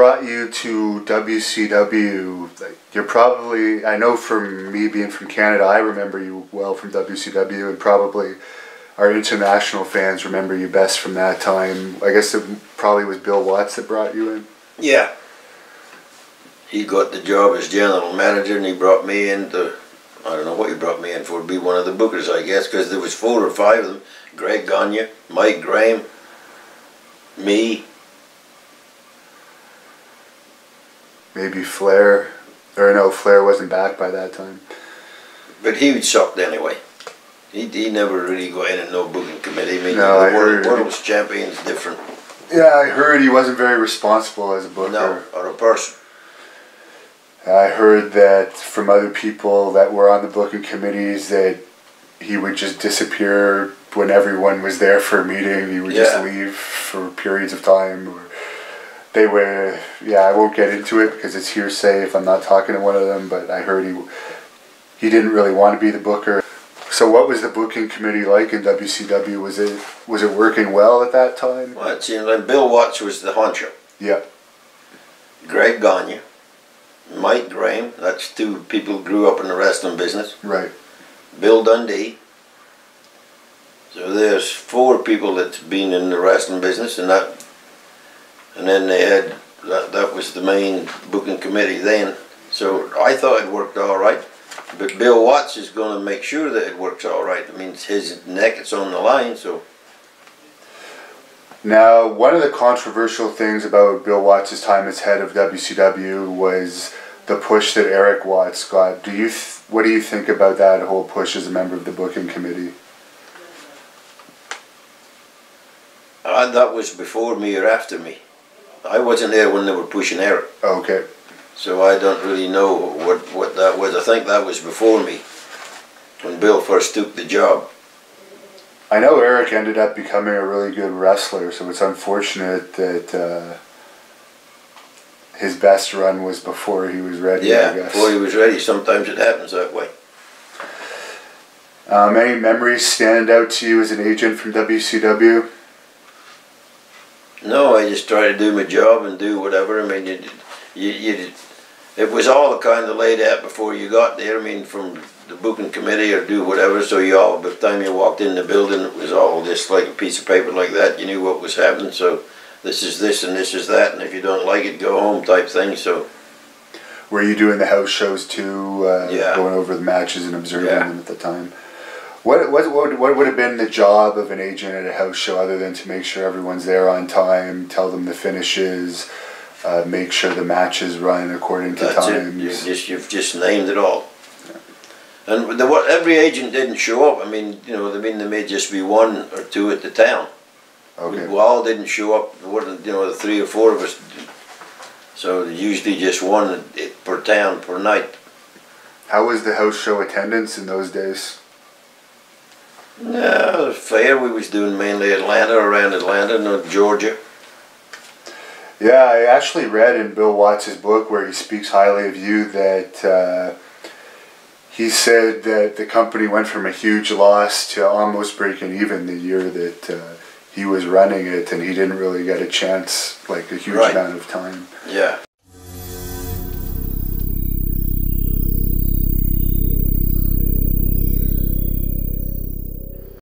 brought you to WCW? Like, you're probably, I know from me being from Canada, I remember you well from WCW, and probably our international fans remember you best from that time. I guess it probably was Bill Watts that brought you in? Yeah. He got the job as general manager, and he brought me in to, I don't know what he brought me in for, to be one of the bookers, I guess, because there was 4 or 5 of them. Greg Gagne, Mike Graham, me. Maybe Flair, or no, Flair wasn't back by that time. But he was sucked anyway. He never really got in no booking committee. I mean, no, the world's champion's different. Yeah, I heard he wasn't very responsible as a booker. No, or a person. I heard that from other people that were on the booking committees that he would just disappear when everyone was there for a meeting. He would just leave for periods of time. Or they were, I won't get into it because it's hearsay if I'm not talking to one of them, but I heard he didn't really want to be the booker. So what was the booking committee like in WCW? Was it working well at that time? Well, it seemed like Bill Watts was the honcho. Yeah. Greg Gagne, Mike Graham, that's 2 people who grew up in the wrestling business. Right. Bill Dundee. So there's 4 people that's been in the wrestling business, and then they had, that was the main booking committee then. So I thought it worked all right. But Bill Watts is going to make sure that it works all right. I mean, it's his neck, it's on the line, so. Now, one of the controversial things about Bill Watts' time as head of WCW was the push that Eric Watts got. What do you think about that whole push as a member of the booking committee? That was before me or after me. I wasn't there when they were pushing Eric. Okay. So I don't really know what that was. I think that was before me, when Bill first took the job. I know Eric ended up becoming a really good wrestler, so it's unfortunate that his best run was before he was ready, I guess. Before he was ready. Sometimes it happens that way. Any memories stand out to you as an agent from WCW? No, I just try to do my job and do whatever. I mean, it was all kind of laid out before you got there. I mean, from the booking committee or do whatever. So by the time you walked in the building, it was all just like a piece of paper like that. You knew what was happening. So this is this and this is that, and if you don't like it, go home type thing. So. Were you doing the house shows too? Going over the matches and observing them at the time. What would have been the job of an agent at a house show other than to make sure everyone's there on time, tell them the finishes, make sure the matches run according to times? You've just named it all. Yeah. And every agent didn't show up. I mean, there may just be 1 or 2 at the town. Okay. We all didn't show up. The 3 or 4 of us. So usually just 1 per town per night. How was the house show attendance in those days? No, it was fair. We was doing mainly around Atlanta, Georgia. Yeah, I actually read in Bill Watts' book where he speaks highly of you that he said that the company went from a huge loss to almost breaking even the year that he was running it, and he didn't really get a chance, like a huge amount of time. Yeah.